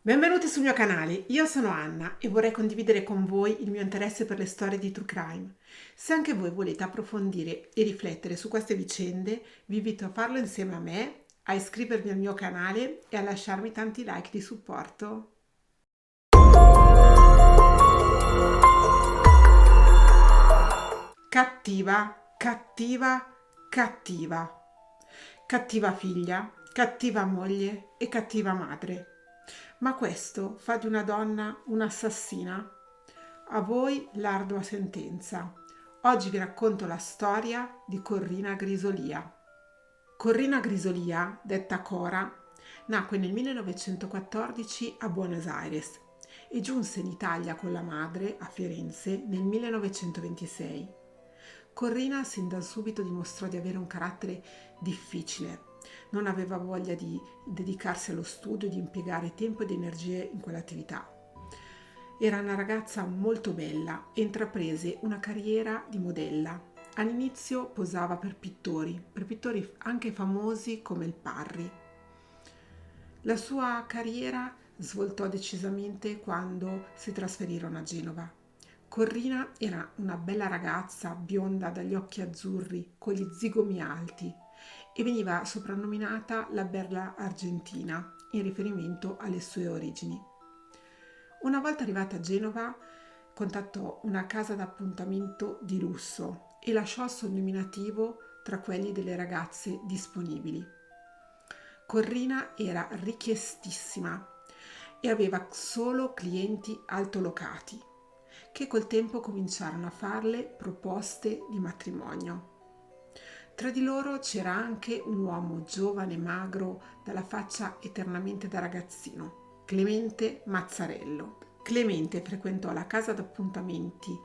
Benvenuti sul mio canale, io sono Anna e vorrei condividere con voi il mio interesse per le storie di True Crime. Se anche voi volete approfondire e riflettere su queste vicende, vi invito a farlo insieme a me, a iscrivervi al mio canale e a lasciarmi tanti like di supporto. Cattiva, cattiva, cattiva. Cattiva figlia, cattiva moglie e cattiva madre. Ma questo fa di una donna un'assassina? A voi l'ardua sentenza. Oggi vi racconto la storia di Corrina Grisolia. Corrina Grisolia, detta Cora, nacque nel 1914 a Buenos Aires e giunse in Italia con la madre a Firenze nel 1926. Corrina sin da subito dimostrò di avere un carattere difficile. Non aveva voglia di dedicarsi allo studio e di impiegare tempo ed energie in quell'attività. Era una ragazza molto bella e intraprese una carriera di modella. All'inizio posava per pittori anche famosi come il Parri. La sua carriera svoltò decisamente quando si trasferirono a Genova. Corrina era una bella ragazza bionda dagli occhi azzurri con gli zigomi alti e veniva soprannominata la Bella Argentina in riferimento alle sue origini. Una volta arrivata a Genova contattò una casa d'appuntamento di lusso e lasciò il suo nominativo tra quelli delle ragazze disponibili. Corrina era richiestissima e aveva solo clienti altolocati che col tempo cominciarono a farle proposte di matrimonio. Tra di loro c'era anche un uomo giovane e magro dalla faccia eternamente da ragazzino, Clemente Mazzarello. Clemente frequentò la casa d'appuntamenti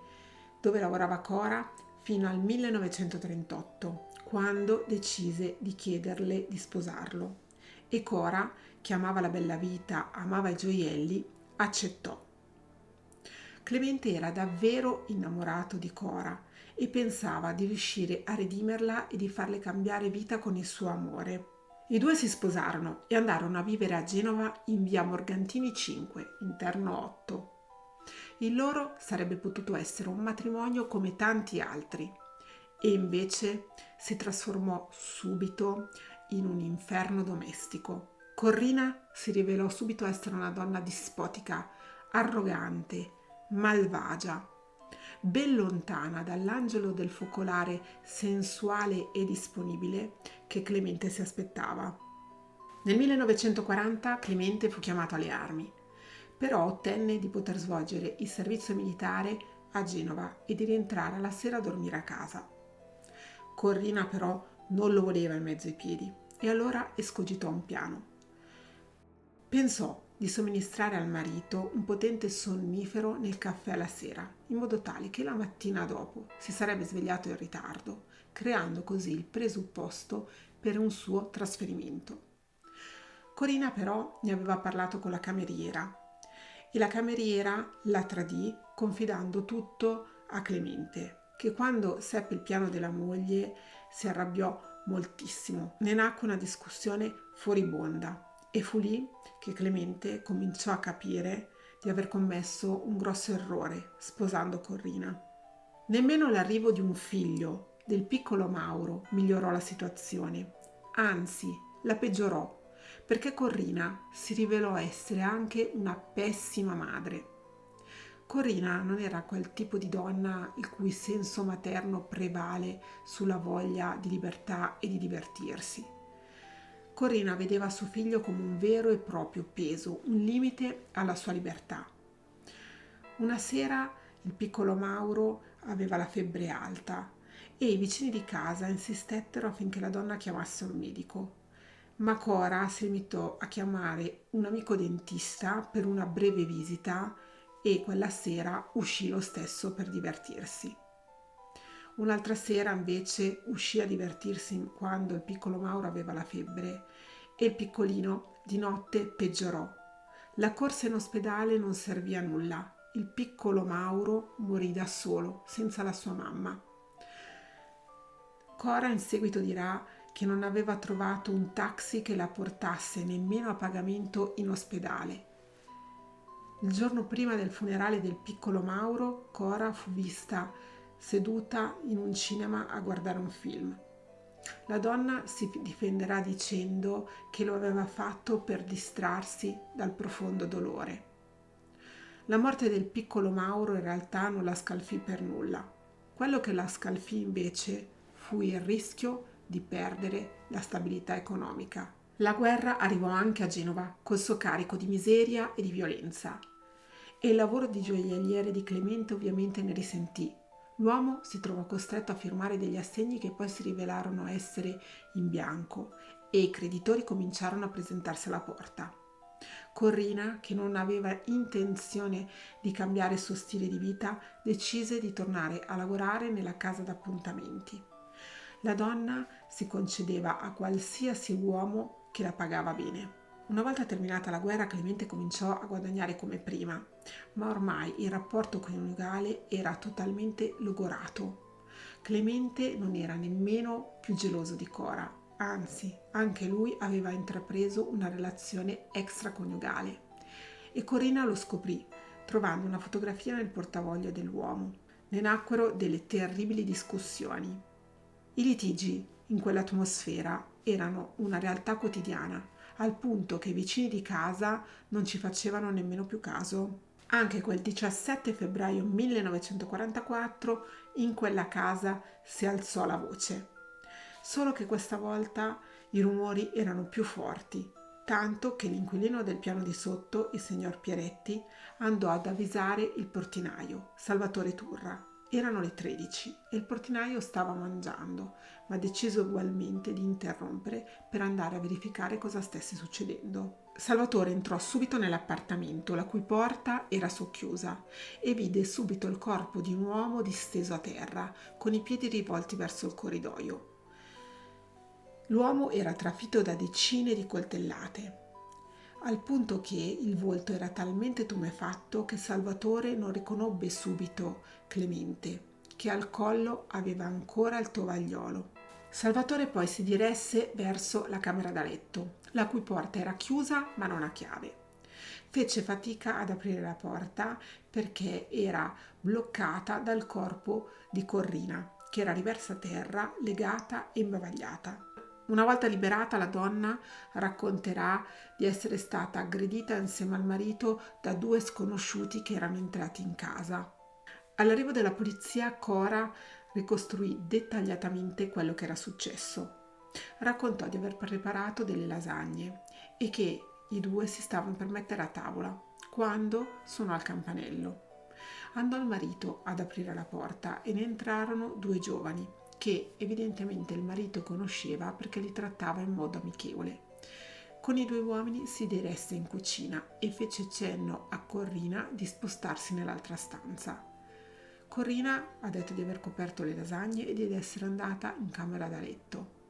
dove lavorava Cora fino al 1938, quando decise di chiederle di sposarlo. E Cora, che amava la bella vita, amava i gioielli, accettò. Clemente era davvero innamorato di Cora e pensava di riuscire a redimerla e di farle cambiare vita con il suo amore. I due si sposarono e andarono a vivere a Genova in via Morgantini 5, interno 8. Il loro sarebbe potuto essere un matrimonio come tanti altri e invece si trasformò subito in un inferno domestico. Corrina si rivelò subito essere una donna dispotica, arrogante, malvagia, ben lontana dall'angelo del focolare sensuale e disponibile che Clemente si aspettava. Nel 1940 Clemente fu chiamato alle armi, però ottenne di poter svolgere il servizio militare a Genova e di rientrare alla sera a dormire a casa. Corrina però non lo voleva in mezzo ai piedi e allora escogitò un piano. Pensò di somministrare al marito un potente sonnifero nel caffè alla sera, in modo tale che la mattina dopo si sarebbe svegliato in ritardo, creando così il presupposto per un suo trasferimento. Corina però ne aveva parlato con la cameriera e la cameriera la tradì confidando tutto a Clemente, che quando seppe il piano della moglie si arrabbiò moltissimo. Ne nacque una discussione furibonda e fu lì che Clemente cominciò a capire di aver commesso un grosso errore sposando Corrina. Nemmeno l'arrivo di un figlio del piccolo Mauro migliorò la situazione, anzi la peggiorò, perché Corrina si rivelò essere anche una pessima madre. Corrina non era quel tipo di donna il cui senso materno prevale sulla voglia di libertà e di divertirsi. Corrina vedeva suo figlio come un vero e proprio peso, un limite alla sua libertà. Una sera il piccolo Mauro aveva la febbre alta e i vicini di casa insistettero affinché la donna chiamasse un medico. Ma Cora si limitò a chiamare un amico dentista per una breve visita e quella sera uscì lo stesso per divertirsi. Un'altra sera invece uscì a divertirsi quando il piccolo Mauro aveva la febbre e il piccolino di notte peggiorò. La corsa in ospedale non servì a nulla. Il piccolo Mauro morì da solo, senza la sua mamma. Cora in seguito dirà che non aveva trovato un taxi che la portasse nemmeno a pagamento in ospedale. Il giorno prima del funerale del piccolo Mauro, Cora fu vista seduta in un cinema a guardare un film. La donna si difenderà dicendo che lo aveva fatto per distrarsi dal profondo dolore. La morte del piccolo Mauro in realtà non la scalfì per nulla. Quello che la scalfì invece fu il rischio di perdere la stabilità economica. La guerra arrivò anche a Genova col suo carico di miseria e di violenza e il lavoro di gioielliere di Clemente ovviamente ne risentì. L'uomo si trovò costretto a firmare degli assegni che poi si rivelarono essere in bianco e i creditori cominciarono a presentarsi alla porta. Corrina, che non aveva intenzione di cambiare il suo stile di vita, decise di tornare a lavorare nella casa d'appuntamenti. La donna si concedeva a qualsiasi uomo che la pagava bene. Una volta terminata la guerra, Clemente cominciò a guadagnare come prima, ma ormai il rapporto coniugale era totalmente logorato. Clemente non era nemmeno più geloso di Cora, anzi, anche lui aveva intrapreso una relazione extraconiugale. E Corina lo scoprì, trovando una fotografia nel portafoglio dell'uomo. Ne nacquero delle terribili discussioni. I litigi in quell'atmosfera erano una realtà quotidiana, al punto che i vicini di casa non ci facevano nemmeno più caso. Anche quel 17 febbraio 1944 in quella casa si alzò la voce. Solo che questa volta i rumori erano più forti, tanto che l'inquilino del piano di sotto, il signor Pieretti, andò ad avvisare il portinaio, Salvatore Turra. Erano le 13 e il portinaio stava mangiando, ma decise ugualmente di interrompere per andare a verificare cosa stesse succedendo. Salvatore entrò subito nell'appartamento, la cui porta era socchiusa, e vide subito il corpo di un uomo disteso a terra, con i piedi rivolti verso il corridoio. L'uomo era trafitto da decine di coltellate, al punto che il volto era talmente tumefatto che Salvatore non riconobbe subito Clemente, che al collo aveva ancora il tovagliolo. Salvatore poi si diresse verso la camera da letto, la cui porta era chiusa ma non a chiave. Fece fatica ad aprire la porta perché era bloccata dal corpo di Corrina, che era riversa a terra, legata e imbavagliata. Una volta liberata, la donna racconterà di essere stata aggredita insieme al marito da due sconosciuti che erano entrati in casa. All'arrivo della polizia, Cora ricostruì dettagliatamente quello che era successo. Raccontò di aver preparato delle lasagne e che i due si stavano per mettere a tavola quando suonò il campanello. Andò il marito ad aprire la porta e ne entrarono due giovani che evidentemente il marito conosceva perché li trattava in modo amichevole. Con i due uomini si diresse in cucina e fece cenno a Corrina di spostarsi nell'altra stanza. Corrina ha detto di aver coperto le lasagne e di essere andata in camera da letto.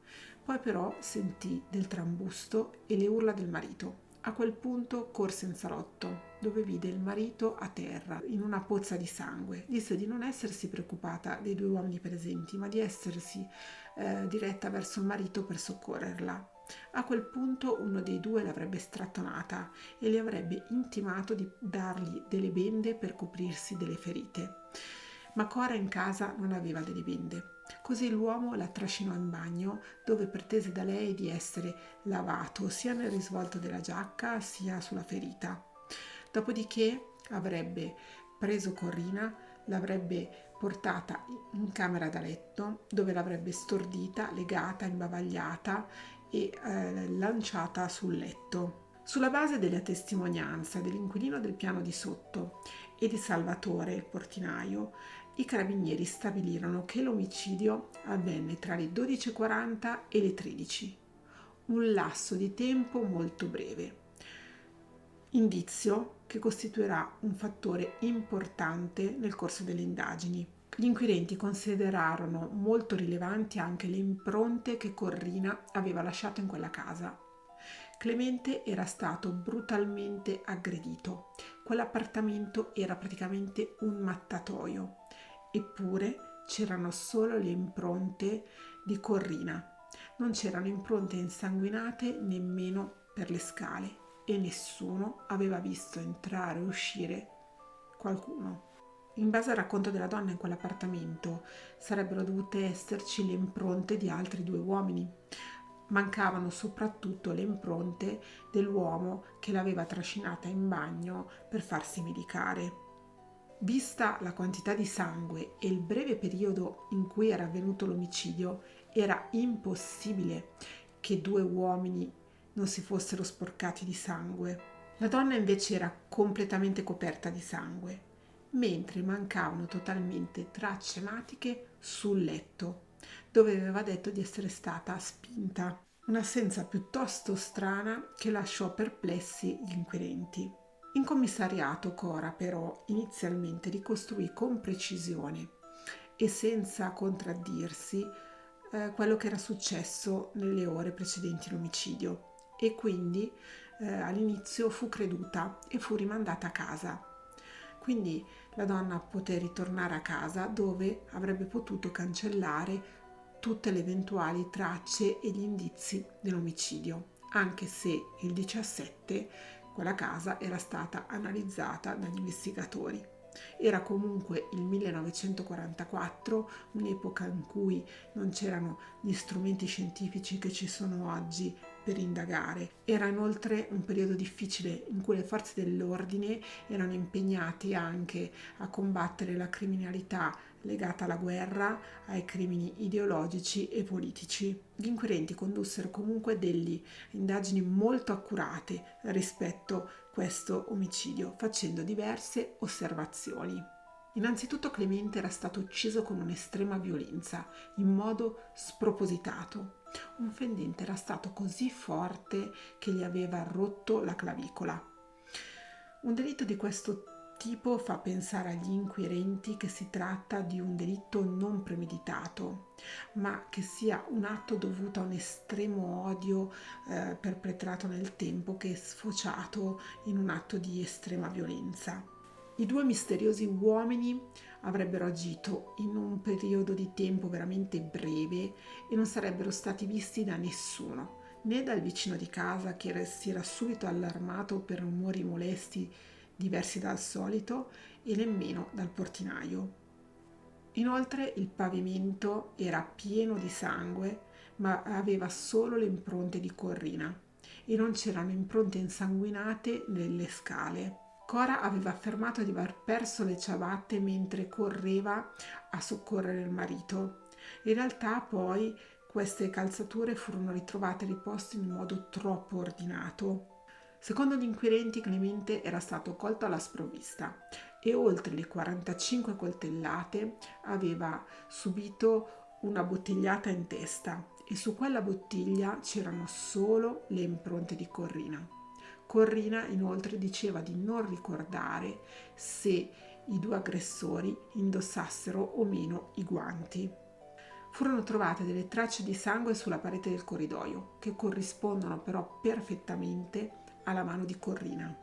Poi però sentì del trambusto e le urla del marito. A quel punto corse in salotto, dove vide il marito a terra, in una pozza di sangue. Disse di non essersi preoccupata dei due uomini presenti, ma di essersi diretta verso il marito per soccorrerla. A quel punto uno dei due l'avrebbe strattonata e le avrebbe intimato di dargli delle bende per coprirsi delle ferite. Ma Cora in casa non aveva delle bende. Così l'uomo la trascinò in bagno, dove pretese da lei di essere lavato sia nel risvolto della giacca sia sulla ferita. Dopodiché avrebbe preso Corrina, l'avrebbe portata in camera da letto, dove l'avrebbe stordita, legata, imbavagliata e lanciata sul letto. Sulla base della testimonianza dell'inquilino del piano di sotto e di Salvatore, il portinaio, i carabinieri stabilirono che l'omicidio avvenne tra le 12:40 e le 13, un lasso di tempo molto breve, indizio che costituirà un fattore importante nel corso delle indagini. Gli inquirenti considerarono molto rilevanti anche le impronte che Corrina aveva lasciato in quella casa. Clemente era stato brutalmente aggredito. Quell'appartamento era praticamente un mattatoio. Eppure c'erano solo le impronte di Corrina. Non c'erano impronte insanguinate nemmeno per le scale. e nessuno aveva visto entrare o uscire qualcuno. In base al racconto della donna, in quell'appartamento sarebbero dovute esserci le impronte di altri 2 uomini. Mancavano soprattutto le impronte dell'uomo che l'aveva trascinata in bagno per farsi medicare. Vista la quantità di sangue e il breve periodo in cui era avvenuto l'omicidio, era impossibile che 2 uomini non si fossero sporcati di sangue. La donna invece era completamente coperta di sangue, mentre mancavano totalmente tracce ematiche sul letto, dove aveva detto di essere stata spinta. Un'assenza piuttosto strana che lasciò perplessi gli inquirenti. In commissariato Cora però inizialmente ricostruì con precisione e senza contraddirsi quello che era successo nelle ore precedenti l'omicidio e quindi all'inizio fu creduta e fu rimandata a casa. Quindi la donna poté ritornare a casa dove avrebbe potuto cancellare tutte le eventuali tracce e gli indizi dell'omicidio, anche se il 17 quella casa era stata analizzata dagli investigatori. Era comunque il 1944, un'epoca in cui non c'erano gli strumenti scientifici che ci sono oggi per indagare. Era inoltre un periodo difficile in cui le forze dell'ordine erano impegnate anche a combattere la criminalità legata alla guerra, ai crimini ideologici e politici. Gli inquirenti condussero comunque delle indagini molto accurate rispetto a questo omicidio, facendo diverse osservazioni. Innanzitutto Clemente era stato ucciso con un'estrema violenza, in modo spropositato. Un fendente era stato così forte che gli aveva rotto la clavicola. Un delitto di questo tipo fa pensare agli inquirenti che si tratta di un delitto non premeditato, ma che sia un atto dovuto a un estremo odio perpetrato nel tempo che è sfociato in un atto di estrema violenza. I 2 misteriosi uomini avrebbero agito in un periodo di tempo veramente breve e non sarebbero stati visti da nessuno, né dal vicino di casa che si era subito allarmato per rumori molesti diversi dal solito e nemmeno dal portinaio. Inoltre il pavimento era pieno di sangue, ma aveva solo le impronte di Corrina e non c'erano impronte insanguinate nelle scale. Cora aveva affermato di aver perso le ciabatte mentre correva a soccorrere il marito. In realtà poi queste calzature furono ritrovate riposte in modo troppo ordinato. Secondo gli inquirenti Clemente era stato colto alla sprovvista e oltre le 45 coltellate aveva subito una bottigliata in testa e su quella bottiglia c'erano solo le impronte di Corrina. Corrina inoltre diceva di non ricordare se i 2 aggressori indossassero o meno i guanti. Furono trovate delle tracce di sangue sulla parete del corridoio, che corrispondono però perfettamente alla mano di Corrina.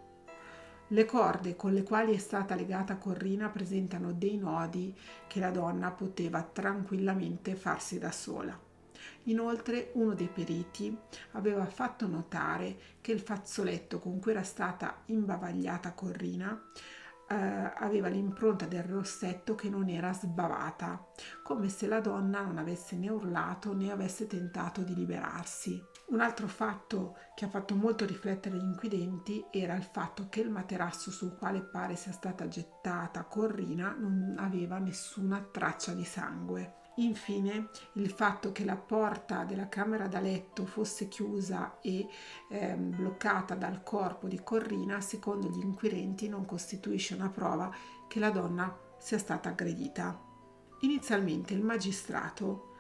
Le corde con le quali è stata legata Corrina presentano dei nodi che la donna poteva tranquillamente farsi da sola. Inoltre uno dei periti aveva fatto notare che il fazzoletto con cui era stata imbavagliata Corrina aveva l'impronta del rossetto che non era sbavata, come se la donna non avesse né urlato né avesse tentato di liberarsi. Un altro fatto che ha fatto molto riflettere gli inquirenti era il fatto che il materasso sul quale pare sia stata gettata Corrina non aveva nessuna traccia di sangue. Infine, il fatto che la porta della camera da letto fosse chiusa e bloccata dal corpo di Corrina, secondo gli inquirenti, non costituisce una prova che la donna sia stata aggredita. Inizialmente il magistrato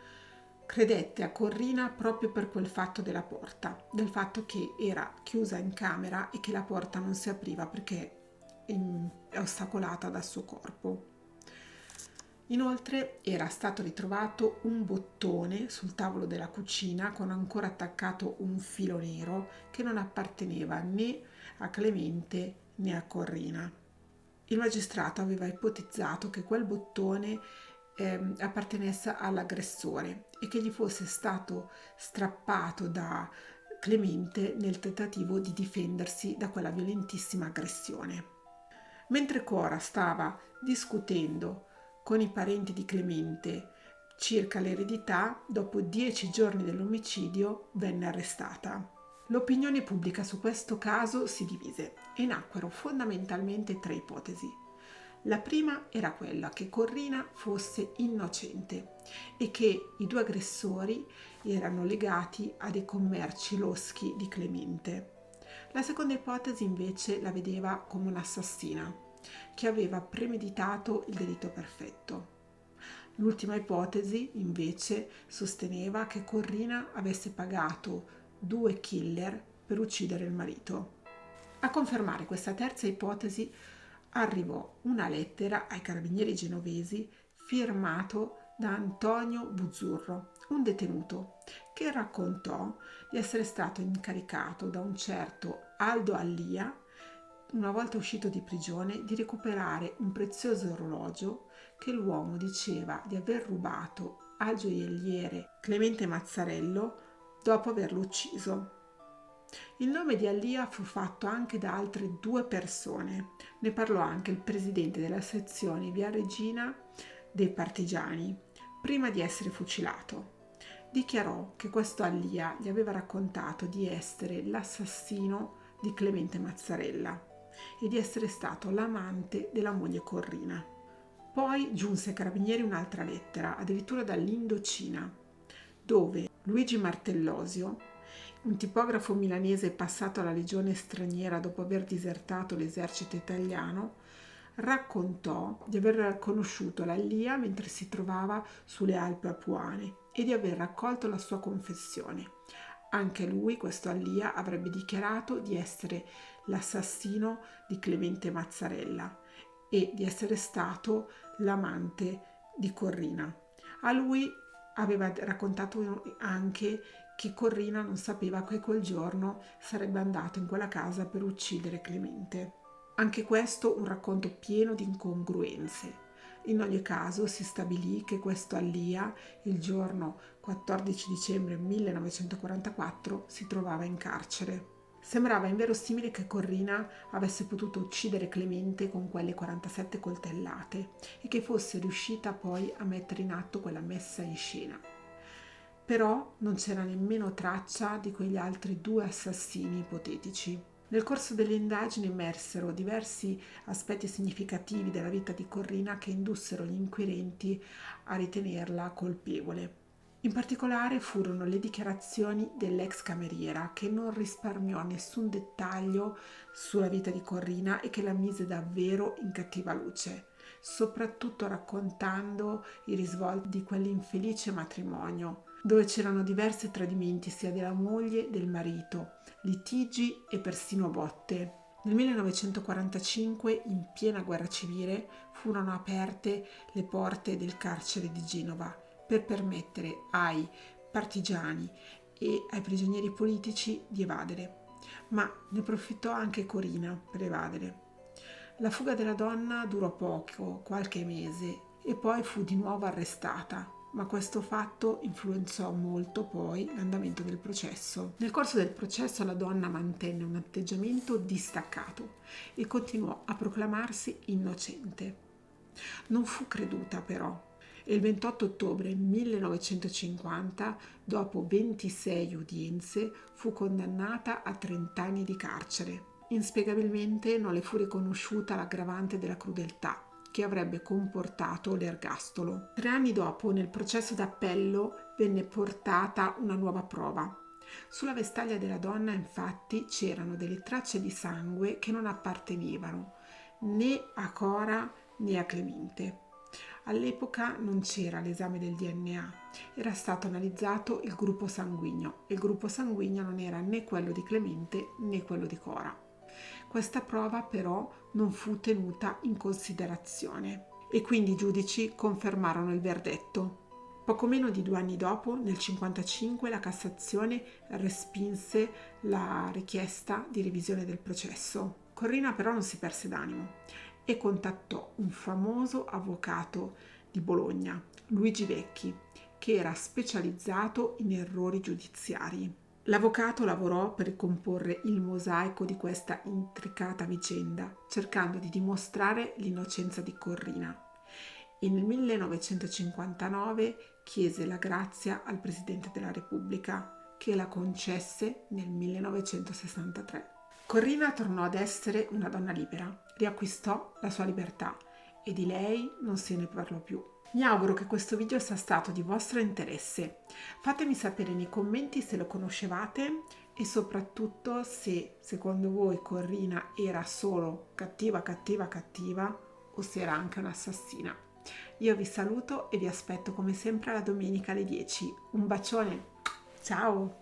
credette a Corrina proprio per quel fatto della porta, del fatto che era chiusa in camera e che la porta non si apriva perché è ostacolata dal suo corpo. Inoltre era stato ritrovato un bottone sul tavolo della cucina con ancora attaccato un filo nero che non apparteneva né a Clemente né a Corrina. Il magistrato aveva ipotizzato che quel bottone appartenesse all'aggressore e che gli fosse stato strappato da Clemente nel tentativo di difendersi da quella violentissima aggressione. Mentre Cora stava discutendo con i parenti di Clemente circa l'eredità, dopo 10 giorni dell'omicidio venne arrestata. L'opinione pubblica su questo caso si divise e nacquero fondamentalmente 3 ipotesi. La prima era quella che Corrina fosse innocente e che i 2 aggressori erano legati a dei commerci loschi di Clemente. La seconda ipotesi invece la vedeva come un'assassina che aveva premeditato il delitto perfetto. L'ultima ipotesi invece sosteneva che Corrina avesse pagato 2 killer per uccidere il marito. A confermare questa terza ipotesi arrivò una lettera ai carabinieri genovesi firmato da Antonio Buzzurro, un detenuto, che raccontò di essere stato incaricato da un certo Aldo Allia, una volta uscito di prigione, di recuperare un prezioso orologio che l'uomo diceva di aver rubato al gioielliere Clemente Mazzarello dopo averlo ucciso. Il nome di Allia fu fatto anche da altre 2 persone. Ne parlò anche il presidente della sezione Via Regina dei partigiani, prima di essere fucilato. Dichiarò che questo Allia gli aveva raccontato di essere l'assassino di Clemente Mazzarella e di essere stato l'amante della moglie Corrina. Poi giunse ai carabinieri un'altra lettera, addirittura dall'Indocina, dove Luigi Martellosio, un tipografo milanese passato alla legione straniera dopo aver disertato l'esercito italiano, raccontò di aver conosciuto l'Allia mentre si trovava sulle Alpi Apuane e di aver raccolto la sua confessione. Anche lui, questo Allia, avrebbe dichiarato di essere l'assassino di Clemente Mazzarella e di essere stato l'amante di Corrina. A lui aveva raccontato anche che Corrina non sapeva che quel giorno sarebbe andato in quella casa per uccidere Clemente. Anche questo un racconto pieno di incongruenze. In ogni caso si stabilì che questo Allia, il giorno 14 dicembre 1944, si trovava in carcere. Sembrava inverosimile che Corrina avesse potuto uccidere Clemente con quelle 47 coltellate e che fosse riuscita poi a mettere in atto quella messa in scena. Però non c'era nemmeno traccia di quegli altri 2 assassini ipotetici. Nel corso delle indagini emersero diversi aspetti significativi della vita di Corrina che indussero gli inquirenti a ritenerla colpevole. In particolare furono le dichiarazioni dell'ex cameriera, che non risparmiò nessun dettaglio sulla vita di Corrina e che la mise davvero in cattiva luce, soprattutto raccontando i risvolti di quell'infelice matrimonio, dove c'erano diversi tradimenti sia della moglie che del marito, litigi e persino botte. Nel 1945, in piena guerra civile, furono aperte le porte del carcere di Genova per permettere ai partigiani e ai prigionieri politici di evadere, ma ne approfittò anche Corrina per evadere. La fuga della donna durò poco, qualche mese, e poi fu di nuovo arrestata, ma questo fatto influenzò molto poi l'andamento del processo. Nel corso del processo la donna mantenne un atteggiamento distaccato e continuò a proclamarsi innocente. Non fu creduta però e il 28 ottobre 1950, dopo 26 udienze, fu condannata a 30 anni di carcere. Inspiegabilmente non le fu riconosciuta l'aggravante della crudeltà, che avrebbe comportato l'ergastolo. 3 anni dopo, nel processo d'appello, venne portata una nuova prova. Sulla vestaglia della donna, infatti, c'erano delle tracce di sangue che non appartenevano né a Cora né a Clemente. All'epoca non c'era l'esame del DNA, era stato analizzato il gruppo sanguigno e il gruppo sanguigno non era né quello di Clemente né quello di Cora. Questa prova però non fu tenuta in considerazione e quindi i giudici confermarono il verdetto. Poco meno di 2 anni dopo, nel 1955, la Cassazione respinse la richiesta di revisione del processo. Corrina però non si perse d'animo e contattò un famoso avvocato di Bologna, Luigi Vecchi, che era specializzato in errori giudiziari. L'avvocato lavorò per comporre il mosaico di questa intricata vicenda, cercando di dimostrare l'innocenza di Corrina. E nel 1959 chiese la grazia al Presidente della Repubblica, che la concesse nel 1963. Corrina tornò ad essere una donna libera, riacquistò la sua libertà e di lei non se ne parlò più. Mi auguro che questo video sia stato di vostro interesse. Fatemi sapere nei commenti se lo conoscevate e soprattutto se secondo voi Corrina era solo cattiva o se era anche un'assassina. Io vi saluto e vi aspetto come sempre alla domenica alle 10. Un bacione, ciao!